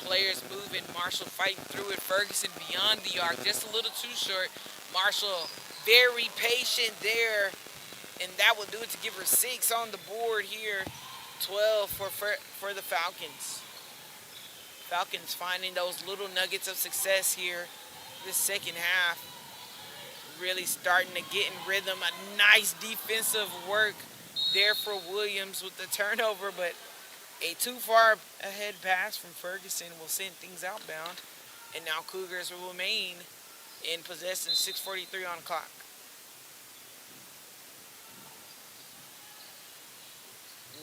Players moving. Marshall fighting through it. Ferguson beyond the arc. Just a little too short. Marshall very patient there. And that will do it to give her 6 on the board here. 12 for the Falcons. Falcons finding those little nuggets of success here this second half. Really starting to get in rhythm. A nice defensive work there for Williams with the turnover, but a too far ahead pass from Ferguson will send things outbound. And now Cougars will remain in possession. 6:43 on the clock.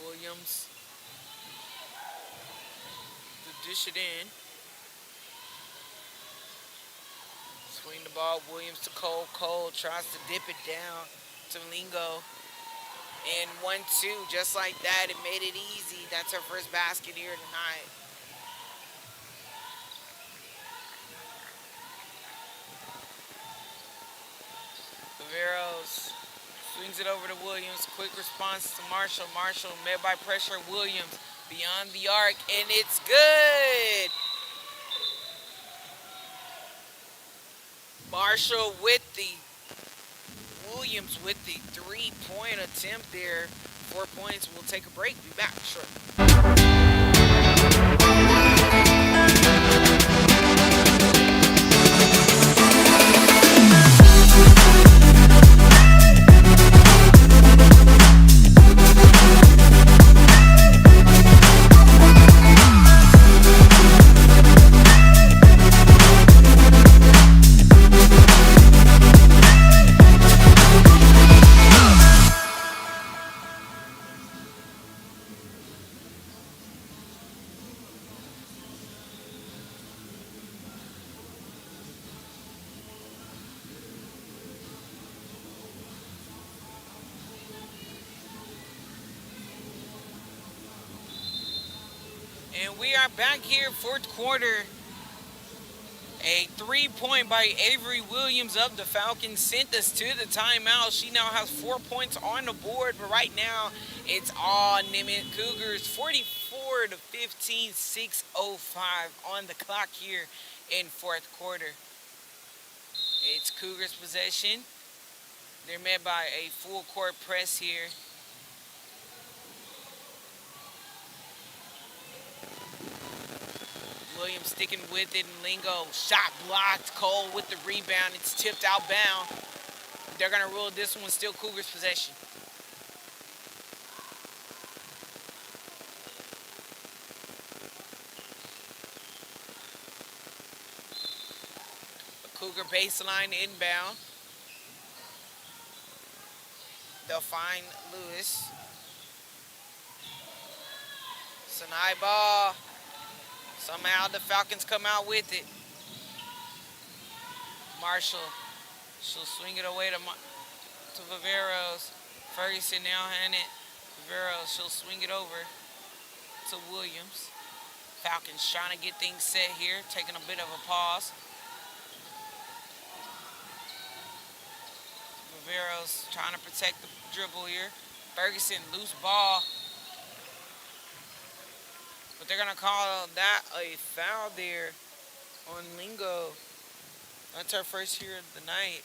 Williams to dish it in. Swing the ball. Williams to Cole. Cole tries to dip it down to Lingo. And 1-2, just like that. It made it easy. That's her first basket here tonight. Viveros swings it over to Williams. Quick response to Marshall. Marshall met by pressure. Williams beyond the arc, and it's good. Marshall with the Williams with the 3-point attempt there. 4 points. We'll take a break. Be back shortly. And we are back here, fourth quarter. A 3-point by Avery Williams of the Falcons sent us to the timeout. She now has 4 points on the board, but right now it's all Nimitz Cougars. 44-15, 6:05 on the clock here in fourth quarter. It's Cougars possession. They're met by a full court press here. Williams sticking with it, and Lingo shot blocked. Cole with the rebound. It's tipped outbound. They're going to rule this one still Cougars possession. A Cougar baseline inbound. They'll find Lewis. Sinai ball. Somehow the Falcons come out with it. Marshall, she'll swing it away to Viveros. Ferguson now hand it. Viveros, she'll swing it over to Williams. Falcons trying to get things set here, taking a bit of a pause. Viveros trying to protect the dribble here. Ferguson, loose ball. But they're going to call that a foul there on Lingo. That's our first here of the night.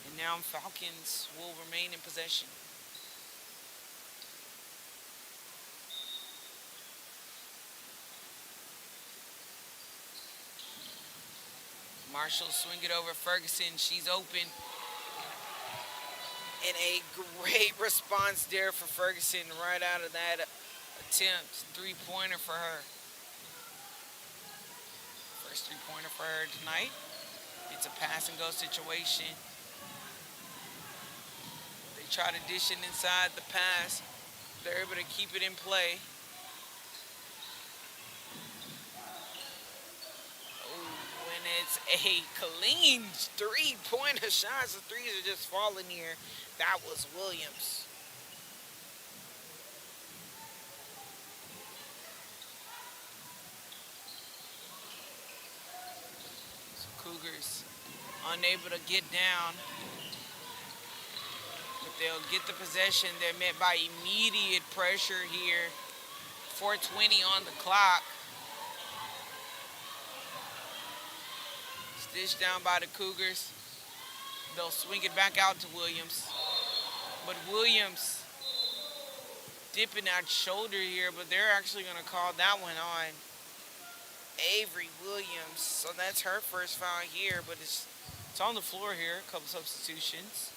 And now Falcons will remain in possession. Marshall swing it over Ferguson. She's open. And a great response there for Ferguson right out of that attempt. Three-pointer for her. First three-pointer for her tonight. It's a pass-and-go situation. They try to dish it inside the pass. They're able to keep it in play. Oh, and it's a clean three-pointer shot. The threes are just falling here. That was Williams. So Cougars unable to get down. But they'll get the possession. They're met by immediate pressure here. 4:20 on the clock. Stitched down by the Cougars. They'll swing it back out to Williams. But Williams dipping that shoulder here, but they're actually going to call that one on Avery Williams. So that's her first foul here, but it's on the floor here. A couple substitutions.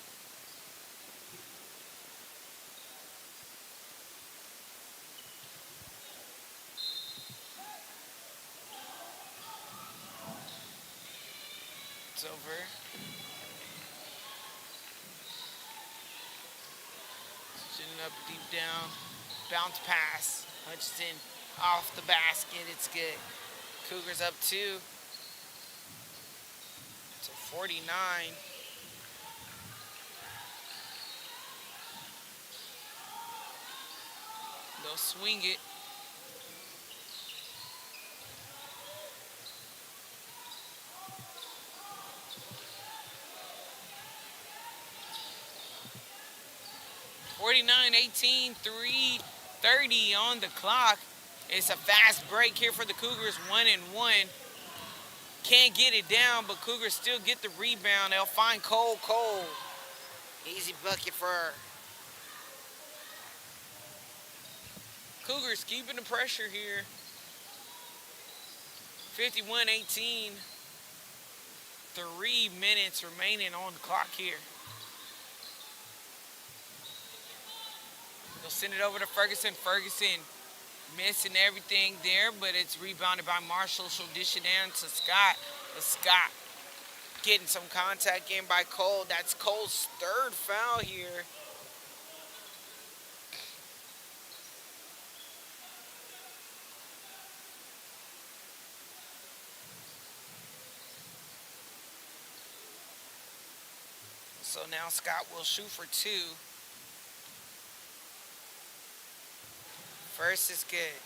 It's over. Up deep down, bounce pass. Hutchinson off the basket. It's good. Cougars up 2 to 49. They'll swing it. (49-18), 3:30 on the clock. It's a fast break here for the Cougars, 1-1. Can't get it down, but Cougars still get the rebound. They'll find Cole. Easy bucket for her. Cougars keeping the pressure here. 51-18. 3 minutes remaining on the clock here. They'll send it over to Ferguson. Ferguson missing everything there, but it's rebounded by Marshall. She'll dish it down to Scott. But Scott getting some contact in by Cole. That's Cole's third foul here. So now Scott will shoot for 2. First is good.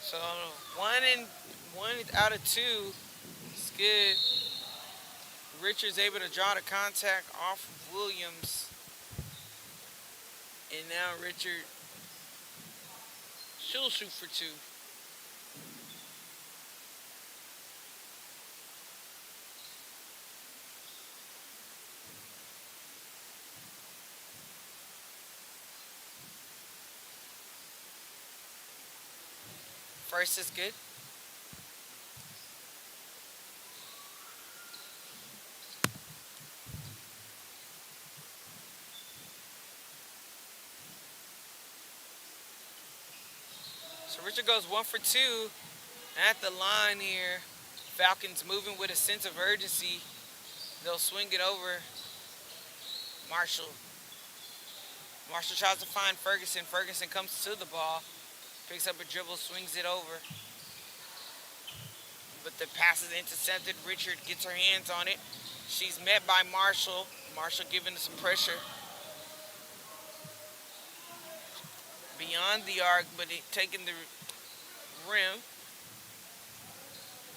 So 1 out of 2 is good. Richards able to draw the contact off of Williams. And now Richard, she'll shoot for 2. First is good. So Richard goes 1 for 2 at the line here. Falcons moving with a sense of urgency. They'll swing it over. Marshall. Marshall tries to find Ferguson. Ferguson comes to the ball. Picks up a dribble, swings it over. But the pass is intercepted. Richard gets her hands on it. She's met by Marshall. Marshall giving some pressure. Beyond the arc, but taking the rim.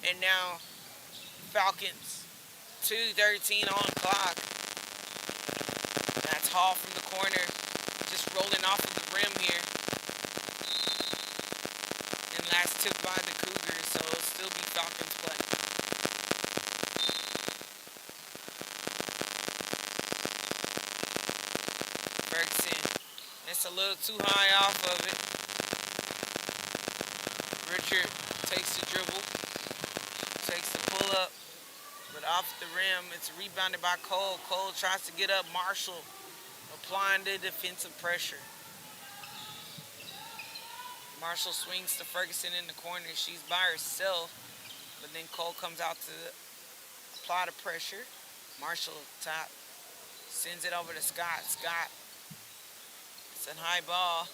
And now Falcons, 2:13 on the clock. That's Hall from the corner, just rolling off of the rim here. And last tip by the Cougars, so it'll still be Falcons play. a little too high off of it. Richard takes the dribble, takes the pull up, but off the rim. It's rebounded by Cole. Cole tries to get up. Marshall applying the defensive pressure. Marshall swings to Ferguson in the corner. She's by herself, but then Cole comes out to apply the pressure. Marshall top sends it over to Scott. Scott, it's a high ball.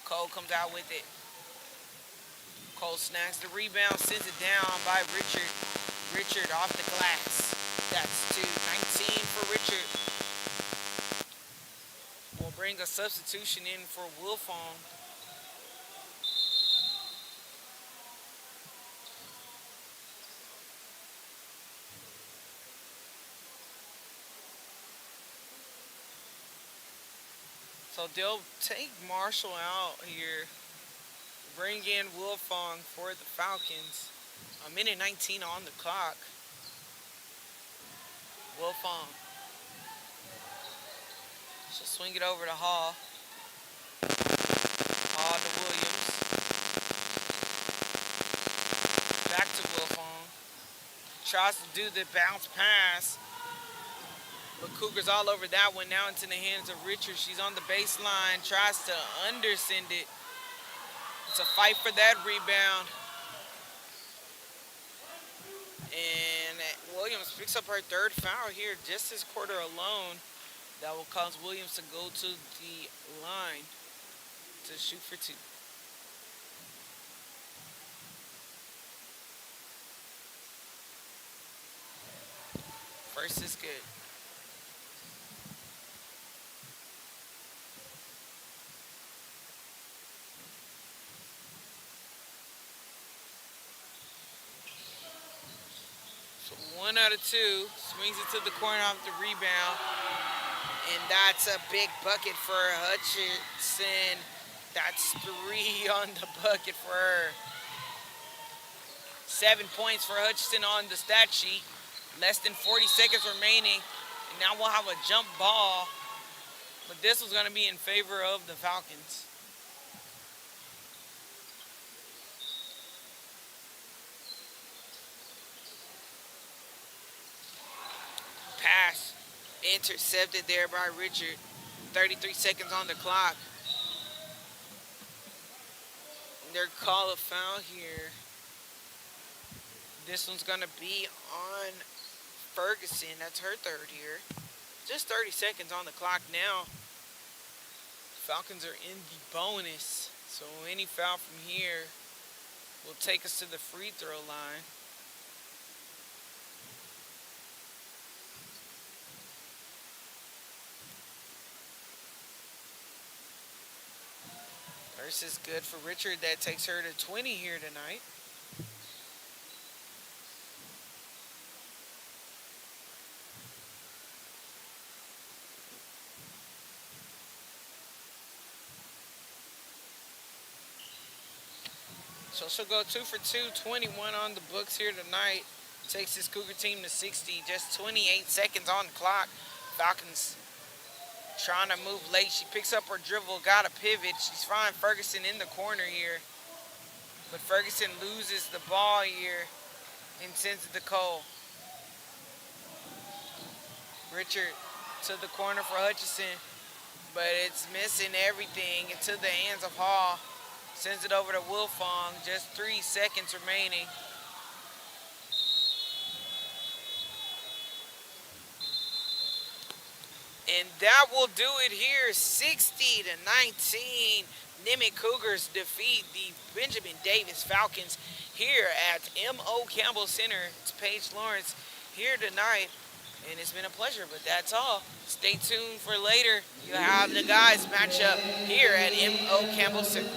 Cole comes out with it. Cole snags the rebound, sends it down by Richard. Richard off the glass. That's 2. 19 for Richard. We'll bring a substitution in for Wilfong. So they'll take Marshall out here, bring in Wilfong for the Falcons. A minute 19 on the clock. Wilfong. She'll swing it over to Hall. Hall to Williams. Back to Wilfong. Tries to do the bounce pass. But Cougars all over that one. Now into the hands of Richard. She's on the baseline. Tries to undersend it. It's a fight for that rebound. And Williams picks up her 3rd foul here just this quarter alone. That will cause Williams to go to the line to shoot for 2. First is good. So 1 out of 2. Swings it to the corner off the rebound. And that's a big bucket for Hutchinson. That's 3 on the bucket for her. 7 points for Hutchinson on the stat sheet. Less than 40 seconds remaining. And now we'll have a jump ball. But this was going to be in favor of the Falcons. Pass. Intercepted there by Richard. 33 seconds on the clock. And they're call a foul here. This one's going to be on Ferguson. That's her 3rd here. Just 30 seconds on the clock now. Falcons are in the bonus. So any foul from here will take us to the free throw line. First is good for Richard. That takes her to 20 here tonight. So she'll go 2 for 2, 21 on the books here tonight. Takes this Cougar team to 60. Just 28 seconds on the clock. Falcons trying to move late. She picks up her dribble, got a pivot. She's finding Ferguson in the corner here. But Ferguson loses the ball here and sends it to Cole. Richard to the corner for Hutchinson. But it's missing everything into the hands of Hall. Sends it over to Wilfong. Just 3 seconds remaining. And that will do it here. 60 to 19. Nimitz Cougars defeat the Benjamin Davis Falcons here at M.O. Campbell Center. It's Paige Lawrence here tonight. And it's been a pleasure, but that's all. Stay tuned for later. You have the guys match up here at M.O. Campbell Center.